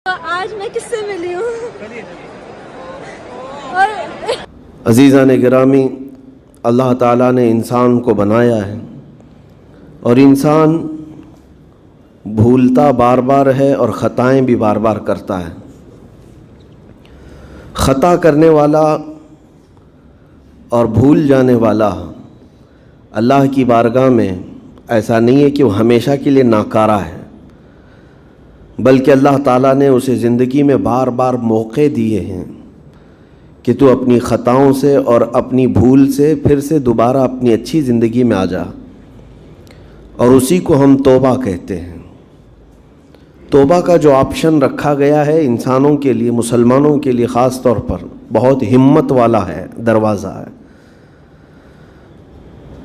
آج میں کس سے ملی ہوں؟ عزیزان گرامی، اللہ تعالیٰ نے انسان کو بنایا ہے اور انسان بھولتا بار بار ہے اور خطائیں بھی بار بار کرتا ہے۔ خطا کرنے والا اور بھول جانے والا اللہ کی بارگاہ میں ایسا نہیں ہے کہ وہ ہمیشہ کے لیے ناکارہ ہے، بلکہ اللہ تعالیٰ نے اسے زندگی میں بار بار موقع دیے ہیں کہ تو اپنی خطاؤں سے اور اپنی بھول سے پھر سے دوبارہ اپنی اچھی زندگی میں آ جا، اور اسی کو ہم توبہ کہتے ہیں۔ توبہ کا جو آپشن رکھا گیا ہے انسانوں کے لیے، مسلمانوں کے لیے خاص طور پر، بہت ہمت والا ہے دروازہ ہے،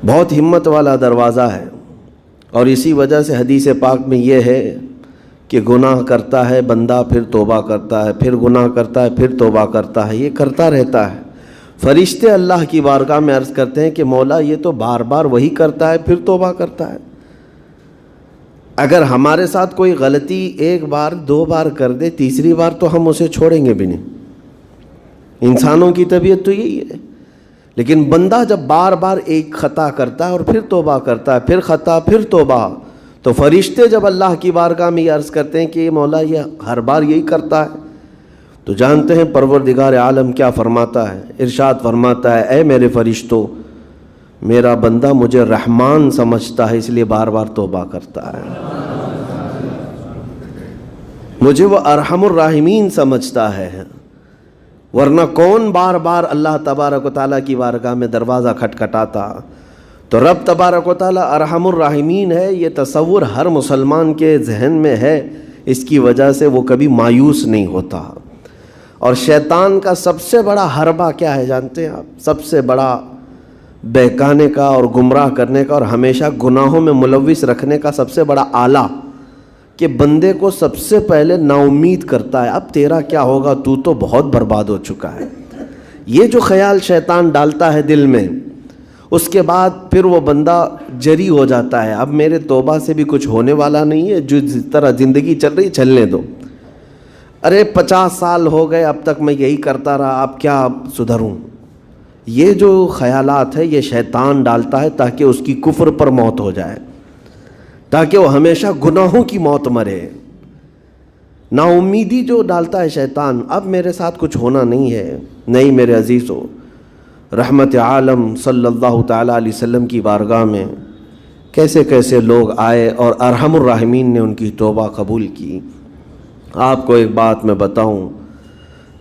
بہت ہمت والا دروازہ ہے۔ اور اسی وجہ سے حدیث پاک میں یہ ہے کہ گناہ کرتا ہے بندہ، پھر توبہ کرتا ہے، پھر گناہ کرتا ہے، پھر توبہ کرتا ہے، یہ کرتا رہتا ہے۔ فرشتے اللہ کی بارگاہ میں عرض کرتے ہیں کہ مولا یہ تو بار بار وہی کرتا ہے، پھر توبہ کرتا ہے۔ اگر ہمارے ساتھ کوئی غلطی ایک بار دو بار کر دے، تیسری بار تو ہم اسے چھوڑیں گے بھی نہیں۔ انسانوں کی طبیعت تو یہی ہے، لیکن بندہ جب بار بار ایک خطا کرتا ہے اور پھر توبہ کرتا ہے، پھر خطا پھر توبہ، تو فرشتے جب اللہ کی بارگاہ میں یہ عرض کرتے ہیں کہ مولا یہ ہر بار یہی کرتا ہے، تو جانتے ہیں پروردگار عالم کیا فرماتا ہے؟ ارشاد فرماتا ہے، اے میرے فرشتوں، میرا بندہ مجھے رحمان سمجھتا ہے اس لیے بار بار توبہ کرتا ہے، مجھے وہ ارحم الراحمین سمجھتا ہے، ورنہ کون بار بار اللہ تبارک و تعالیٰ کی بارگاہ میں دروازہ کھٹکھٹاتا؟ تو رب تبارک و تعالیٰ ارحم الراحمین ہے، یہ تصور ہر مسلمان کے ذہن میں ہے، اس کی وجہ سے وہ کبھی مایوس نہیں ہوتا۔ اور شیطان کا سب سے بڑا حربہ کیا ہے جانتے ہیں آپ؟ سب سے بڑا بہکانے کا اور گمراہ کرنے کا اور ہمیشہ گناہوں میں ملوث رکھنے کا سب سے بڑا آلہ، کہ بندے کو سب سے پہلے نا امید کرتا ہے، اب تیرا کیا ہوگا، تو بہت برباد ہو چکا ہے۔ یہ جو خیال شیطان ڈالتا ہے دل میں، اس کے بعد پھر وہ بندہ جری ہو جاتا ہے، اب میرے توبہ سے بھی کچھ ہونے والا نہیں ہے، جو جس طرح زندگی چل رہی چلنے دو، ارے 50 سال ہو گئے اب تک میں یہی کرتا رہا، اب کیا سدھروں۔ یہ جو خیالات ہے یہ شیطان ڈالتا ہے تاکہ اس کی کفر پر موت ہو جائے، تاکہ وہ ہمیشہ گناہوں کی موت مرے۔ نا امیدی جو ڈالتا ہے شیطان، اب میرے ساتھ کچھ ہونا نہیں ہے۔ نہیں میرے عزیزو، رحمت عالم صلی اللہ تعالیٰ علیہ وسلم کی بارگاہ میں کیسے کیسے لوگ آئے اور ارحم الراحمین نے ان کی توبہ قبول کی۔ آپ کو ایک بات میں بتاؤں،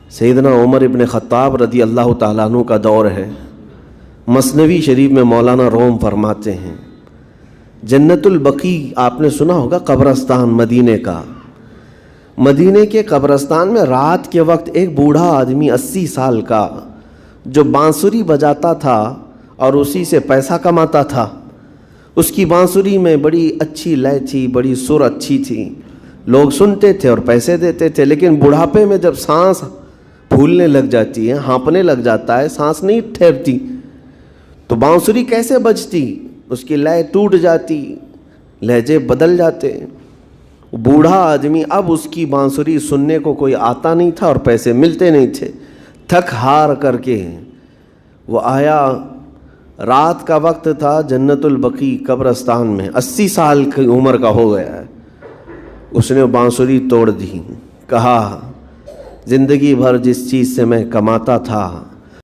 سیدنا عمر ابن خطاب رضی اللہ تعالیٰ عنہ کا دور ہے۔ مثنوی شریف میں مولانا روم فرماتے ہیں، جنت البقیع آپ نے سنا ہوگا، قبرستان مدینے کا، مدینے کے قبرستان میں رات کے وقت ایک بوڑھا آدمی 80 سال کا جو بانسری بجاتا تھا اور اسی سے پیسہ کماتا تھا، اس کی بانسری میں بڑی اچھی لے تھی، بڑی سر اچھی تھی، لوگ سنتے تھے اور پیسے دیتے تھے، لیکن بڑھاپے میں جب سانس پھولنے لگ جاتی ہے، ہانپنے لگ جاتا ہے، سانس نہیں ٹھہرتی، تو بانسری کیسے بجتی؟ اس کی لے ٹوٹ جاتی، لہجے بدل جاتے۔ بوڑھا آدمی، اب اس کی بانسری سننے کو کوئی آتا نہیں تھا اور پیسے ملتے نہیں تھے، تھک ہار کر کے وہ آیا، رات کا وقت تھا، جنت البقیع قبرستان میں، 80 سال کی عمر کا ہو گیا ہے، اس نے بانسری توڑ دی، کہا زندگی بھر جس چیز سے میں کماتا تھا